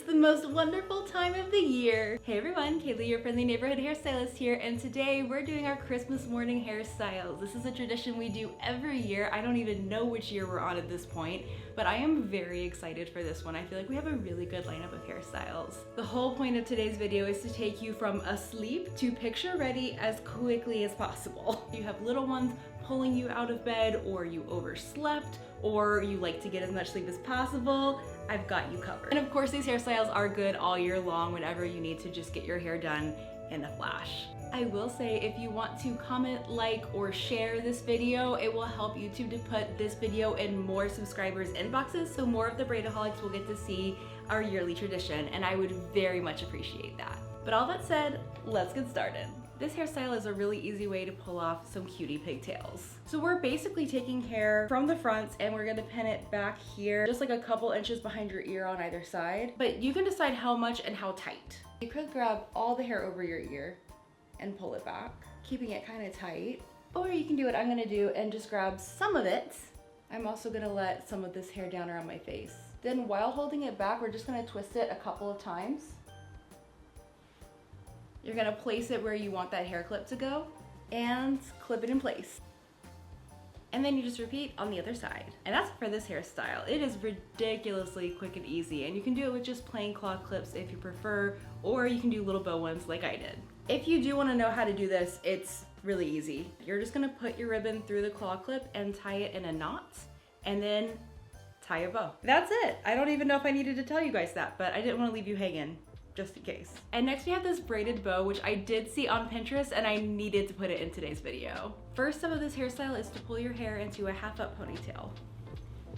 the most wonderful time of the year. Hey everyone, Kayley, your friendly neighborhood hairstylist here, and today we're doing our Christmas morning hairstyles. This is a tradition we do every year. I don't even know which year we're on at this point, but I am very excited for this one. I feel like we have a really good lineup of hairstyles. The whole point of today's video is to take you from asleep to picture ready as quickly as possible. You have little ones pulling you out of bed, or you overslept, or you like to get as much sleep as possible, I've got you covered. And of course, these hairstyles are good all year long whenever you need to just get your hair done in a flash. I will say, if you want to comment, like, or share this video, it will help YouTube to put this video in more subscribers' inboxes, so more of the Bradaholics will get to see our yearly tradition, and I would very much appreciate that. But all that said, let's get started. This hairstyle is a really easy way to pull off some cutie pigtails. So we're basically taking hair from the front and we're gonna pin it back here, just like a couple inches behind your ear on either side. But you can decide how much and how tight. You could grab all the hair over your ear and pull it back, keeping it kind of tight. Or you can do what I'm gonna do and just grab some of it. I'm also gonna let some of this hair down around my face. Then while holding it back, we're just gonna twist it a couple of times. You're gonna place it where you want that hair clip to go and clip it in place. And then you just repeat on the other side. And that's for this hairstyle. It is ridiculously quick and easy, and you can do it with just plain claw clips if you prefer, or you can do little bow ones like I did. If you do wanna know how to do this, it's really easy. You're just gonna put your ribbon through the claw clip and tie it in a knot, and then tie your bow. That's it. I don't even know if I needed to tell you guys that, but I didn't wanna leave you hanging, just in case. And next we have this braided bow, which I did see on Pinterest and I needed to put it in today's video. First step of this hairstyle is to pull your hair into a half up ponytail.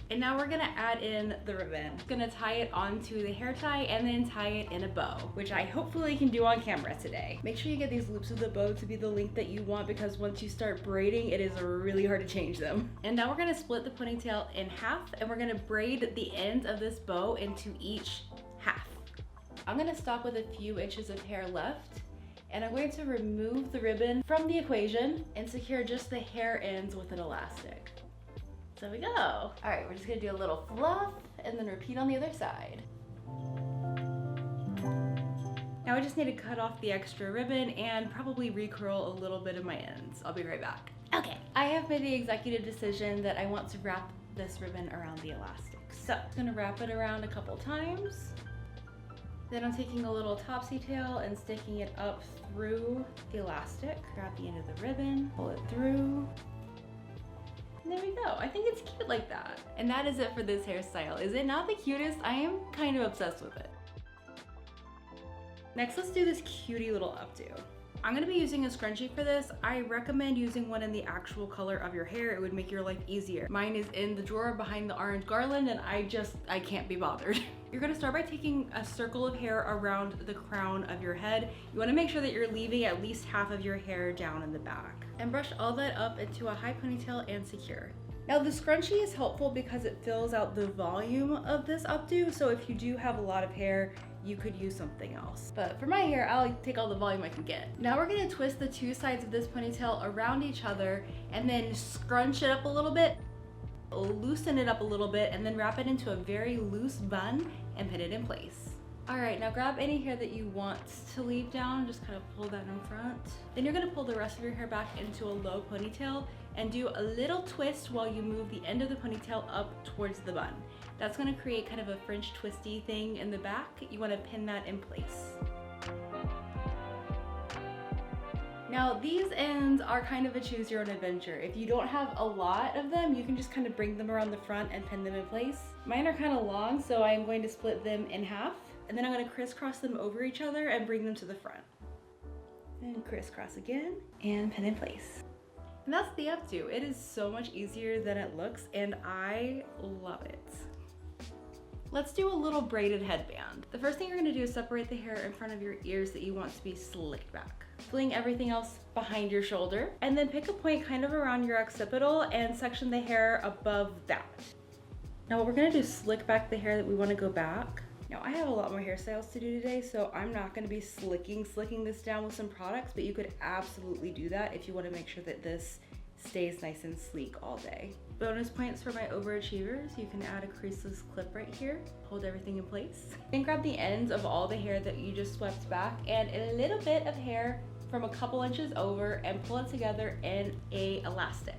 And now we're gonna add in the ribbon. Gonna tie it onto the hair tie and then tie it in a bow, which I hopefully can do on camera today. Make sure you get these loops of the bow to be the length that you want, because once you start braiding, it is really hard to change them. And now we're gonna split the ponytail in half, and we're gonna braid the ends of this bow into each half. I'm gonna stop with a few inches of hair left, and I'm going to remove the ribbon from the equation and secure just the hair ends with an elastic. So we go. All right, we're just gonna do a little fluff and then repeat on the other side. Now I just need to cut off the extra ribbon and probably recurl a little bit of my ends. I'll be right back. Okay, I have made the executive decision that I want to wrap this ribbon around the elastic. So I'm gonna wrap it around a couple times. Then I'm taking a little topsy tail and sticking it up through the elastic. Grab the end of the ribbon, pull it through. And there we go. I think it's cute like that. And that is it for this hairstyle. Is it not the cutest? I am kind of obsessed with it. Next, let's do this cutie little updo. I'm gonna be using a scrunchie for this. I recommend using one in the actual color of your hair. It would make your life easier. Mine is in the drawer behind the orange garland, and I can't be bothered. You're gonna start by taking a circle of hair around the crown of your head. You wanna make sure that you're leaving at least half of your hair down in the back. And brush all that up into a high ponytail and secure. Now the scrunchie is helpful because it fills out the volume of this updo, so if you do have a lot of hair, you could use something else. But for my hair, I'll take all the volume I can get. Now we're gonna twist the two sides of this ponytail around each other and then scrunch it up a little bit, loosen it up a little bit, and then wrap it into a very loose bun and pin it in place. All right, now grab any hair that you want to leave down, just kind of pull that in front. Then you're gonna pull the rest of your hair back into a low ponytail and do a little twist while you move the end of the ponytail up towards the bun. That's gonna create kind of a French twisty thing in the back. You wanna pin that in place. Now these ends are kind of a choose your own adventure. If you don't have a lot of them, you can just kind of bring them around the front and pin them in place. Mine are kind of long, so I'm going to split them in half, and then I'm gonna crisscross them over each other and bring them to the front. And crisscross again and pin in place. And that's the updo. It is so much easier than it looks, and I love it. Let's do a little braided headband. The first thing you're gonna do is separate the hair in front of your ears that you want to be slicked back. Fling everything else behind your shoulder, and then pick a point kind of around your occipital and section the hair above that. Now what we're gonna do is slick back the hair that we wanna go back. Now I have a lot more hairstyles to do today, so I'm not gonna be slicking this down with some products, but you could absolutely do that if you wanna make sure that this stays nice and sleek all day. Bonus points for my overachievers, you can add a creaseless clip right here, hold everything in place. Then grab the ends of all the hair that you just swept back and a little bit of hair from a couple inches over and pull it together in a elastic.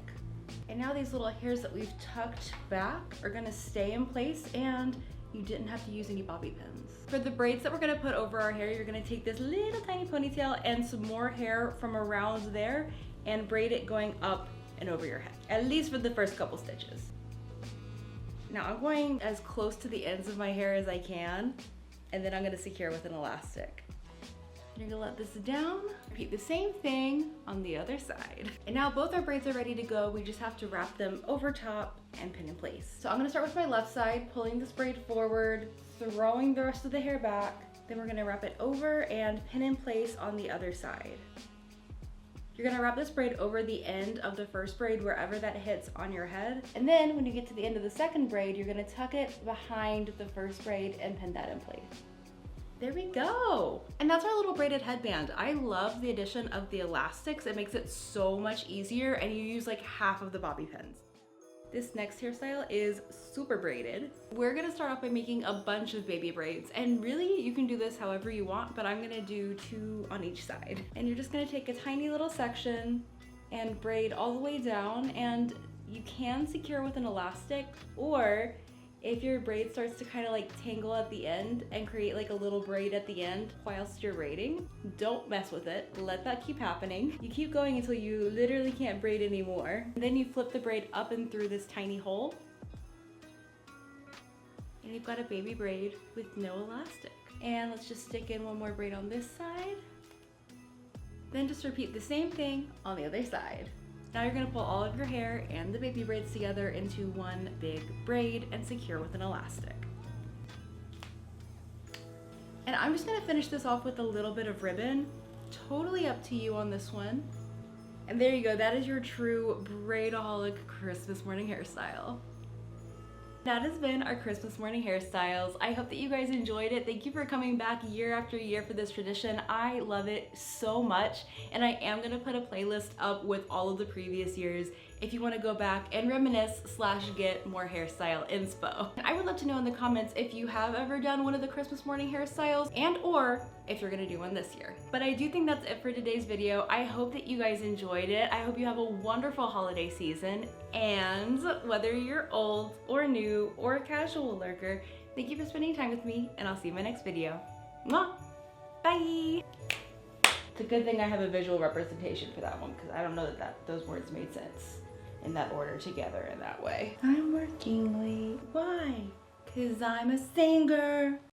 And now these little hairs that we've tucked back are gonna stay in place and you didn't have to use any bobby pins. For the braids that we're gonna put over our hair, you're gonna take this little tiny ponytail and some more hair from around there and braid it going up and over your head, at least for the first couple stitches. Now I'm going as close to the ends of my hair as I can, and then I'm gonna secure with an elastic. You're gonna let this down, repeat the same thing on the other side. And now both our braids are ready to go. We just have to wrap them over top and pin in place. So I'm gonna start with my left side, pulling this braid forward, throwing the rest of the hair back. Then we're gonna wrap it over and pin in place on the other side. You're gonna wrap this braid over the end of the first braid wherever that hits on your head. And then when you get to the end of the second braid, you're gonna tuck it behind the first braid and pin that in place. There we go. And that's our little braided headband. I love the addition of the elastics. It makes it so much easier and you use like half of the bobby pins. This next hairstyle is super braided. We're gonna start off by making a bunch of baby braids, and really you can do this however you want, but I'm gonna do 2 on each side. And you're just gonna take a tiny little section and braid all the way down, and you can secure with an elastic, or if your braid starts to kind of like tangle at the end and create like a little braid at the end whilst you're braiding, don't mess with it. Let that keep happening. You keep going until you literally can't braid anymore. And then you flip the braid up and through this tiny hole. And you've got a baby braid with no elastic. And let's just stick in one more braid on this side. Then just repeat the same thing on the other side. Now you're gonna pull all of your hair and the baby braids together into one big braid and secure with an elastic. And I'm just gonna finish this off with a little bit of ribbon. Totally up to you on this one. And there you go, that is your true Bradaholic Christmas morning hairstyle. That has been our Christmas morning hairstyles. I hope that you guys enjoyed it. Thank you for coming back year after year for this tradition. I love it so much, and I am gonna put a playlist up with all of the previous years if you wanna go back and reminisce / get more hairstyle inspo. I would love to know in the comments if you have ever done one of the Christmas morning hairstyles and or if you're gonna do one this year. But I do think that's it for today's video. I hope that you guys enjoyed it. I hope you have a wonderful holiday season, and whether you're old or new or a casual lurker, thank you for spending time with me, and I'll see you in my next video. Mwah! Bye! It's a good thing I have a visual representation for that one, because I don't know that those words made sense in that order together in that way. I'm working late. Why? 'Cause I'm a singer.